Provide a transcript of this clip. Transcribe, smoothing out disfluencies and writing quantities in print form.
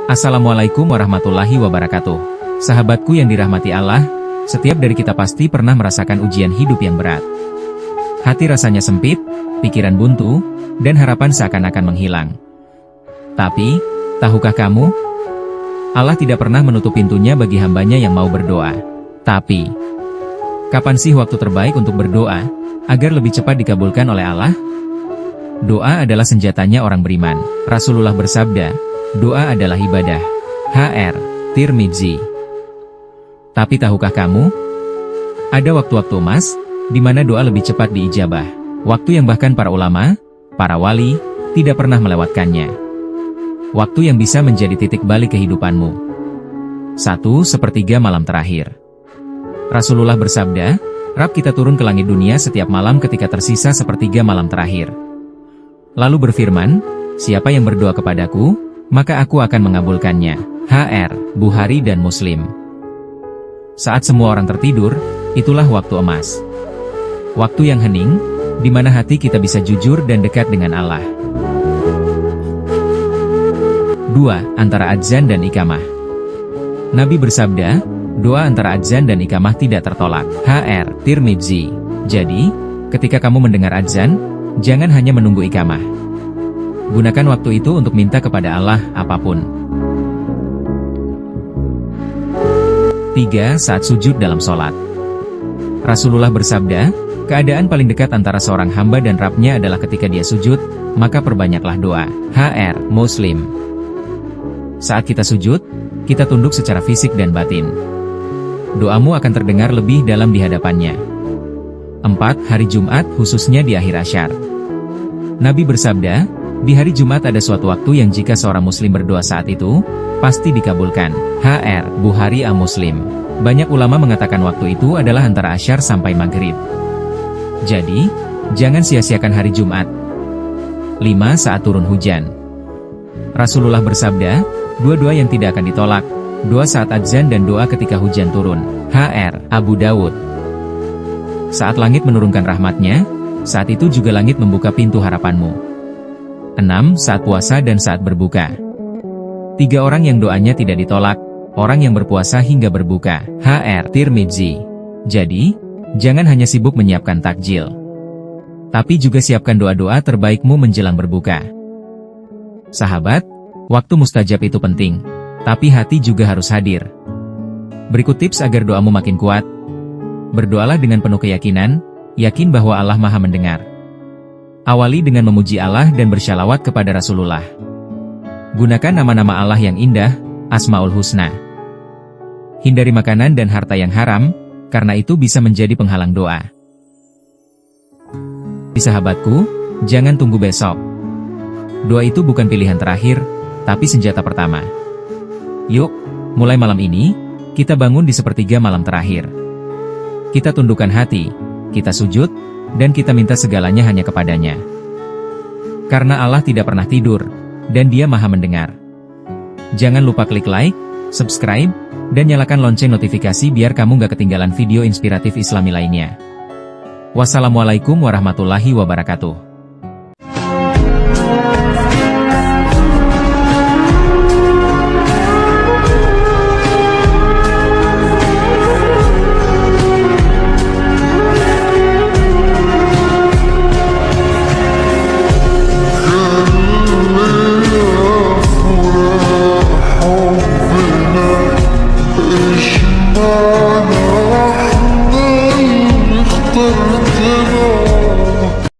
Assalamualaikum warahmatullahi wabarakatuh. Sahabatku yang dirahmati Allah, setiap dari kita pasti pernah merasakan ujian hidup yang berat. Hati rasanya sempit, pikiran buntu, dan harapan seakan-akan menghilang. Tapi, tahukah kamu? Allah tidak pernah menutup pintunya bagi hambanya yang mau berdoa. Tapi, kapan sih waktu terbaik untuk berdoa, agar lebih cepat dikabulkan oleh Allah? Doa adalah senjatanya orang beriman. Rasulullah bersabda, doa adalah ibadah. H.R. Tirmidzi. Tapi tahukah kamu? Ada waktu-waktu emas, di mana doa lebih cepat diijabah. Waktu yang bahkan para ulama, para wali, tidak pernah melewatkannya. Waktu yang bisa menjadi titik balik kehidupanmu. 1/3 malam terakhir. Rasulullah bersabda, Rabb kita turun ke langit dunia setiap malam ketika tersisa 1/3 malam terakhir. Lalu berfirman, siapa yang berdoa kepadaku, maka aku akan mengabulkannya. H.R. Bukhari dan Muslim. Saat semua orang tertidur, itulah waktu emas. Waktu yang hening, di mana hati kita bisa jujur dan dekat dengan Allah. 2. Antara adzan dan iqamah. Nabi bersabda, doa antara adzan dan iqamah tidak tertolak. H.R. Tirmidzi. Jadi, ketika kamu mendengar adzan, jangan hanya menunggu iqamah. Gunakan waktu itu untuk minta kepada Allah apapun. 3. Saat sujud dalam sholat. Rasulullah bersabda, keadaan paling dekat antara seorang hamba dan Rabb-nya adalah ketika dia sujud, maka perbanyaklah doa. H.R. Muslim. Saat kita sujud, kita tunduk secara fisik dan batin. Doamu akan terdengar lebih dalam di hadapannya. 4. Hari Jumat, khususnya di akhir asyar. Nabi bersabda, di hari Jumat ada suatu waktu yang jika seorang muslim berdoa saat itu, pasti dikabulkan. H.R. Bukhari Muslim. Banyak ulama mengatakan waktu itu adalah antara asyar sampai maghrib. Jadi, jangan sia-siakan hari Jumat. 5. Saat turun hujan. Rasulullah bersabda, dua doa yang tidak akan ditolak, doa saat adzan dan doa ketika hujan turun. H.R. Abu Dawud. Saat langit menurunkan rahmatnya, saat itu juga langit membuka pintu harapanmu. 6. Saat puasa dan saat berbuka. 3 orang yang doanya tidak ditolak, orang yang berpuasa hingga berbuka. H.R. Tirmidzi. Jadi, jangan hanya sibuk menyiapkan takjil, tapi juga siapkan doa-doa terbaikmu menjelang berbuka. Sahabat, waktu mustajab itu penting, tapi hati juga harus hadir. Berikut tips agar doamu makin kuat. Berdoalah dengan penuh keyakinan, yakin bahwa Allah Maha mendengar. Awali dengan memuji Allah dan bersyalawat kepada Rasulullah. Gunakan nama-nama Allah yang indah, Asmaul Husna. Hindari makanan dan harta yang haram, karena itu bisa menjadi penghalang doa. Sahabatku, jangan tunggu besok. Doa itu bukan pilihan terakhir, tapi senjata pertama. Yuk, mulai malam ini, kita bangun di 1/3 malam terakhir. Kita tundukkan hati, kita sujud, dan kita minta segalanya hanya kepadanya. Karena Allah tidak pernah tidur, dan Dia Maha mendengar. Jangan lupa klik like, subscribe, dan nyalakan lonceng notifikasi biar kamu gak ketinggalan video inspiratif Islami lainnya. Wassalamualaikum warahmatullahi wabarakatuh. Oh,